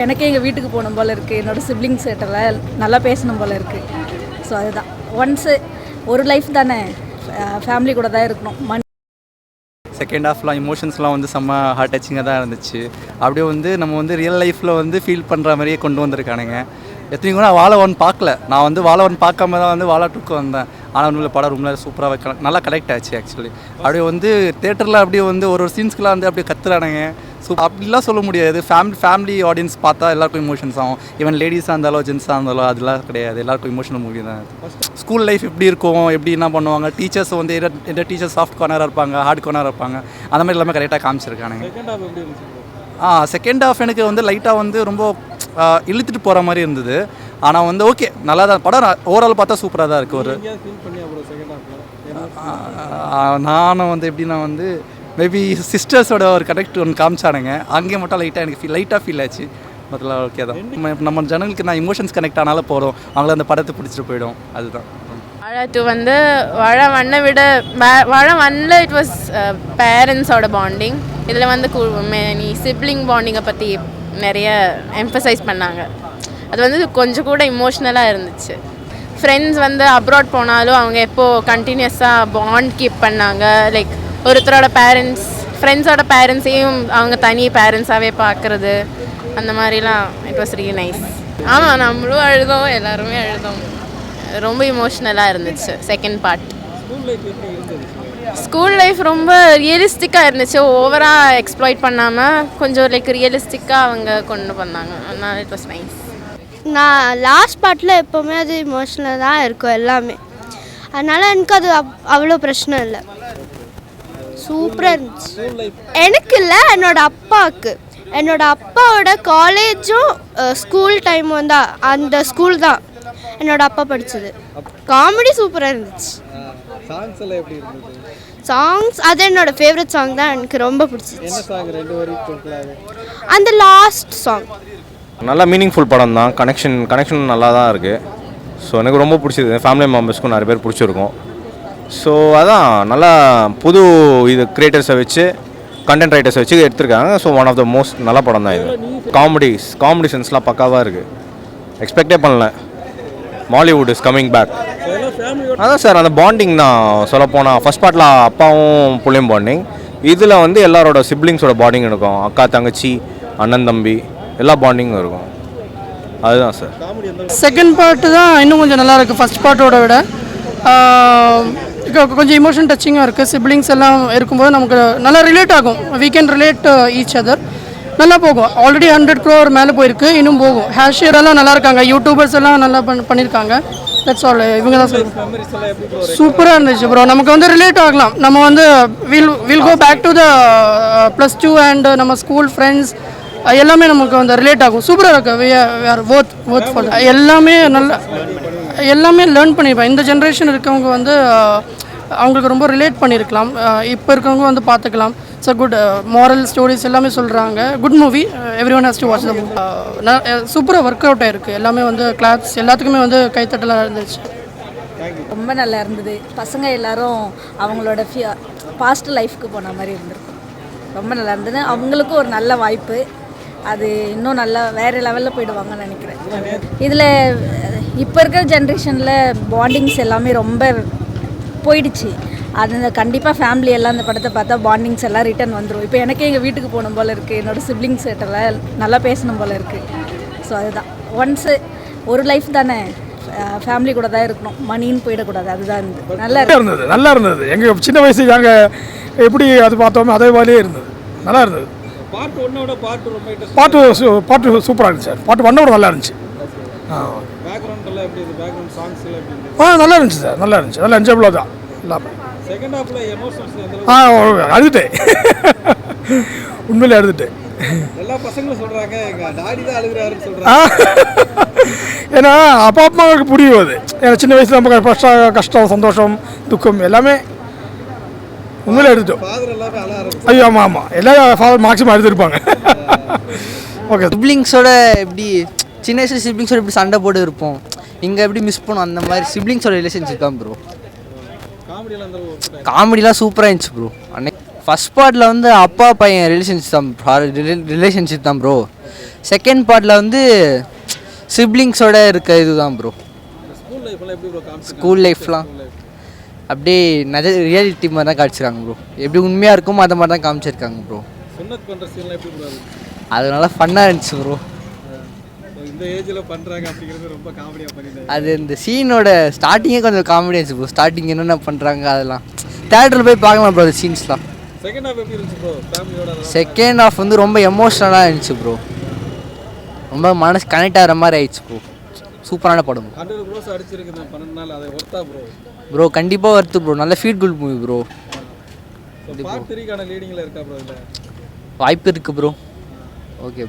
எனக்கே எங்கள் வீட்டுக்கு போகணும் போல் இருக்குது. என்னோடய சிப்ளிங்ஸ் கிட்டலாம் நல்லா பேசணும் போல் இருக்குது. ஸோ அதுதான் ஒன்ஸு ஒரு லைஃப் தானே, ஃபேமிலி கூட தான் இருக்கணும். செகண்ட் ஹாஃப்லாம் இமோஷன்ஸ்லாம் வந்து செம்ம ஹார்ட் டச்சிங்காக தான் இருந்துச்சு. அப்படியே வந்து நம்ம வந்து ரியல் லைஃப்பில் வந்து ஃபீல் பண்ணுற மாதிரியே கொண்டு வந்திருக்கானுங்க. எத்தனை கூட வாழை ஒன் பார்க்கல, நான் வந்து வாழை ஒன் பார்க்காம தான் வந்து வாழை டூக்கு வந்தேன். ஆனால் உண்மையில் படம் ரொம்ப சூப்பராக நல்லா கனெக்ட் ஆச்சு. ஆக்சுவலி அப்படியே வந்து தேட்டரில் அப்படியே வந்து ஒரு சீன்ஸ்க்கெலாம் வந்து அப்படியே கத்துறானுங்க. ஸோ அப்படிலாம் சொல்ல முடியாது. ஃபேமிலி ஆடியன்ஸ் பார்த்தா எல்லாருக்கும் இமோஷன்ஸ் ஆகும். ஈவன் லேடிஸாக இருந்தாலும் ஜென்ஸாக இருந்தாலும் அதெல்லாம் கிடையாது, எல்லாருக்கும் இமோஷனல் மூவி தான். ஸ்கூல் லைஃப் எப்படி இருக்கும், எப்படி என்ன பண்ணுவாங்க, டீச்சர்ஸ் வந்து எந்த டீச்சர்ஸ் சாஃப்ட் கார்னராக இருப்பாங்க, ஹார்ட் கார்னராக இருப்பாங்க, அந்த மாதிரி எல்லாமே கரெக்டாக காமிச்சிருக்கானுங்க. செகண்ட் ஹாஃப் எனக்கு வந்து லைட்டாக வந்து ரொம்ப இழுத்துட்டு போகிற மாதிரி இருந்தது. ஆனால் வந்து ஓகே, நல்லா தான் படம் ஓவரால் பார்த்தா சூப்பராக தான் இருக்குது. ஒரு நானும் வந்து எப்படின்னா வந்து மேபி சிஸ்டர்ஸோட ஒரு கனெக்ட் ஒன்று காமிச்சானுங்க. அங்கேயே மட்டும் லைட்டாக ஃபீல் ஆச்சு. முதல்ல ஓகே தான். நம்ம ஜனங்களுக்கு நான் இமோஷன்ஸ் கனெக்ட் ஆனாலும் போகிறோம், அவங்கள அந்த படத்தை பிடிச்சிட்டு போயிடும். அதுதான் வாழை 2 வந்து வாழை 1 விட வாழை 1ல் இட் வாஸ் பேரண்ட்ஸோட பாண்டிங். இதில் வந்து நீ சிப்ளிங் பாண்டிங்கை பற்றி நிறைய எம்ஃபசைஸ் பண்ணாங்க. அது வந்து கொஞ்சம் கூட இமோஷ்னலாக இருந்துச்சு. ஃப்ரெண்ட்ஸ் வந்து அப்ராட் போனாலும் அவங்க எப்போது கண்டினியூஸாக பாண்ட் கீப் பண்ணாங்க. லைக் ஒருத்தரோட பேரண்ட்ஸ் ஃப்ரெண்ட்ஸோட பேரண்ட்ஸையும் அவங்க தனி பேரண்ட்ஸாகவே பார்க்குறது, அந்த மாதிரிலாம் இட் வாஸ் ரியலி நைஸ். ஆமாம், நம்மளும் அழுதோம், எல்லாருமே அழுதோம். ரொம்ப இமோஷ்னலாக இருந்துச்சு செகண்ட் பார்ட். ஸ்கூல் லைஃப் ரொம்ப ரியலிஸ்டிக்காக இருந்துச்சு. ஓவராக எக்ஸ்ப்ளாய்ட் பண்ணாமல் கொஞ்சம் லைக் ரியலிஸ்டிக்காக அவங்க கொண்டு வந்தாங்க. அதனால் இட் வாஸ் நைஸ். நான் லாஸ்ட் பார்ட்டில் எப்போவுமே அது இமோஷ்னலாக தான் இருக்கும் எல்லாமே. அதனால் எனக்கு அது அவ்வளோ பிரச்சனை இல்லை, சூப்பராக இருந்துச்சு. எனக்கு இல்லை, என்னோட அப்பாவோட காலேஜும் ஸ்கூல் டைம் வந்து அந்த ஸ்கூல் தான் என்னோட அப்பா படித்தது. காமெடி சூப்பராக இருந்துச்சு. சாங்ஸ் அது என்னோட ஃபேவரட் சாங் தான், எனக்கு ரொம்ப பிடிச்சிச்சு. அந்த லாஸ்ட் சாங் நல்லா மீனிங்ஃபுல் படம் தான். கனெக்ஷன் நல்லா தான் இருக்குது. ஸோ எனக்கு ரொம்ப பிடிச்சது. ஃபேமிலி மெம்பர்ஸ்க்கும் நிறைய பேர் பிடிச்சிருக்கும். ஸோ அதான் நல்லா புது இது கிரியேட்டர்ஸை வச்சு, கண்டென்ட் ரைட்டர்ஸை வச்சு எடுத்திருக்காங்க. So one of the most நல்ல படம் தான் இது. காமெடி சென்ஸ்லாம் பக்காவாக இருக்குது. எக்ஸ்பெக்டே பண்ணல. Mollywood is coming back. அதான் சார், அந்த பாண்டிங் தான் சொல்லப்போனால். ஃபஸ்ட் பார்ட்டில் அப்பாவும் பிள்ளையும் பாண்டிங், இதில் வந்து எல்லாரோட சிப்ளிங்ஸோட பாண்டிங் இருக்கும். அக்கா தங்கச்சி அண்ணன் தம்பி எல்லா பாண்டிங்கும் இருக்கும். அதுதான் சார். செகண்ட் பார்ட்டு தான் இன்னும் கொஞ்சம் நல்லா இருக்குது ஃபஸ்ட் பார்ட்டோட விட. கொஞ்சம் இமோஷன் டச்சிங்காக இருக்குது. சிப்ளிங்ஸ் எல்லாம் இருக்கும்போது நமக்கு நல்லா ரிலேட் ஆகும். We can relate each other. நல்லா போகும். ஆல்ரெடி 100 crore மேலே போயிருக்கு, இன்னும் போகும். ஹேஷியர் எல்லாம் நல்லா இருக்காங்க, யூடியூபர்ஸ் எல்லாம் நல்லா பண்ணியிருக்காங்க. That's all. இவங்க தான் சூப்பராக இருந்துச்சு ப்ரோ. நமக்கு வந்து ரிலேட் ஆகலாம். நம்ம வந்து will go back to the +2 and நம்ம ஸ்கூல் ஃப்ரெண்ட்ஸ் எல்லாமே நமக்கு வந்து ரிலேட் ஆகும். சூப்பராக இருக்குது. ஒர்த் ஃபார் எல்லாமே லேர்ன் பண்ணியிருப்பேன். இந்த ஜென்ரேஷன் இருக்கவங்க வந்து அவங்களுக்கு ரொம்ப ரிலேட் பண்ணியிருக்கலாம். இப்போ இருக்கவங்க வந்து பார்த்துக்கலாம். It's a good moral stories எல்லாமே சொல்கிறாங்க. Good movie. Every one has to watch the movie. சூப்பராக ஒர்க் அவுட் ஆகிருக்கு. எல்லாமே வந்து கிளாப்ஸ் எல்லாத்துக்குமே வந்து கைத்தட்டலாக இருந்துச்சு. ரொம்ப நல்லா இருந்தது. பசங்க எல்லாரும் அவங்களோட பாஸ்ட் லைஃப்க்கு போன மாதிரி இருந்திருக்கும். ரொம்ப நல்லா இருந்தது. அவங்களுக்கும் ஒரு நல்ல வாய்ப்பு. அது இன்னும் நல்லா வேறு லெவலில் போயிடுவாங்கன்னு நினைக்கிறேன். இதில் இப்போ இருக்கிற ஜென்ரேஷனில் பாண்டிங்ஸ் எல்லாமே ரொம்ப போயிடுச்சு. அது கண்டிப்பாக ஃபேமிலி எல்லாம் அந்த படத்தை பார்த்தா பாண்டிங்ஸ் எல்லாம் ரிட்டர்ன் வந்துடும். இப்போ எனக்கே எங்கள் வீட்டுக்கு போகணும் போல் இருக்குது. என்னோடய சிப்ளிங்ஸ் கிட்டலாம் நல்லா பேசணும் போல் இருக்குது. ஸோ அதுதான் ஒன்ஸு ஒரு லைஃப் தானே, ஃபேமிலி கூட தான் இருக்கணும், மணின்னு போயிடக்கூடாது. அதுதான் இருந்தது. நல்லா இருந்தது. எங்கள் சின்ன வயசு நாங்கள் எப்படி அது பார்த்தோமோ அதே மாதிரியே இருந்தது. நல்லா இருந்தது. பாட்டு சூப்பராக இருந்துச்சு சார். பாட்டு 1 நல்லா இருந்துச்சு. நல்லா இருந்துச்சு சார். நல்லா இருந்துச்சு. நல்லா என்ஜாயபிளாக தான் எல்லாமே. அழுதுட்டேன், உண்மையிலே அழுதுட்டேன். ஏன்னா அப்பா அம்மாவுக்கு புரியும் அது. ஏன்னா சின்ன வயசுல நம்ம கஷ்டம் சந்தோஷம் துக்கம் எல்லாமே உண்மையிலே எடுத்துட்டோம். ஐயோ ஆமாம், எல்லாம் ஃபாதர் மேக்ஸிமம் எடுத்துருப்பாங்க. ஓகே. சிப்ளிங்ஸோட எப்படி சின்ன வயசுல சிப்ளிங்ஸோட எப்படி சண்டை போட்டு இருப்போம், இங்கே எப்படி மிஸ் பண்ணோம், அந்த மாதிரி சிப்ளிங்ஸோட ரிலேஷன்ஷிப் தான் ப்ரோ. காமெடிலாம் சூப்பராக இருந்துச்சு ப்ரோ. அன்னைக்கு ஃபஸ்ட் பார்ட்டில் வந்து அப்பா பையன் ரிலேஷன்ஷிப் தான் ப்ரோ. செகண்ட் பார்ட்டில் வந்து சிப்ளிங்ஸோட இருக்க இதுதான் ப்ரோ. ஸ்கூல் லைஃப்லாம் எப்படி ப்ரோ காமிச்சிருக்காங்க? ஸ்கூல் லைஃப்லாம் அப்படியே நிறைய ரியாலிட்டி மாதிரி தான் காமிச்சிருக்காங்க ப்ரோ. எப்படி உண்மையாக இருக்குமோ அதை மாதிரி தான் காமிச்சிருக்காங்க ப்ரோ. சுன்னத் பண்ணுற சீன்லாம் எப்படி ப்ரோ? அது நல்லா ஃபன்னாக இருந்துச்சு ப்ரோ. இந்த ஏஜில் பண்ணுறாங்க அப்படிங்கிறது ரொம்ப காமெடியாக பண்ணிட்டாங்க. அது இந்த சீனோட ஸ்டார்டிங்கே கொஞ்சம் காமெடி இருந்துச்சு ப்ரோ. ஸ்டார்டிங் என்னென்ன பண்ணுறாங்க அதெல்லாம் தேட்டரில் போய் பார்க்கலாம் ப்ரோ. அது சீன்ஸ்லாம் செகண்ட் ஹாஃப் எப்படி இருந்துச்சு ப்ரோ? ஃபேமிலியோட செகண்ட் ஹாஃப் வந்து ரொம்ப எமோஷ்னலாக இருந்துச்சு ப்ரோ. ரொம்ப மனசு கனெக்ட் ஆகிற மாதிரி ஆயிடுச்சு ப்ரோ. சூப்பரான படம் 100 க்ரோஸ் அடிச்சிருக்கு இந்த 12 நாள். அதை ஒர்த்தா ப்ரோ? ப்ரோ கண்டிப்பாக வருது ப்ரோ. நல்ல feel good movie bro. Part 3க்கான லீடிங்கில் இருக்கா ப்ரோ? இல்லை வாய்ப்பு இருக்குது ப்ரோ. ஓகே.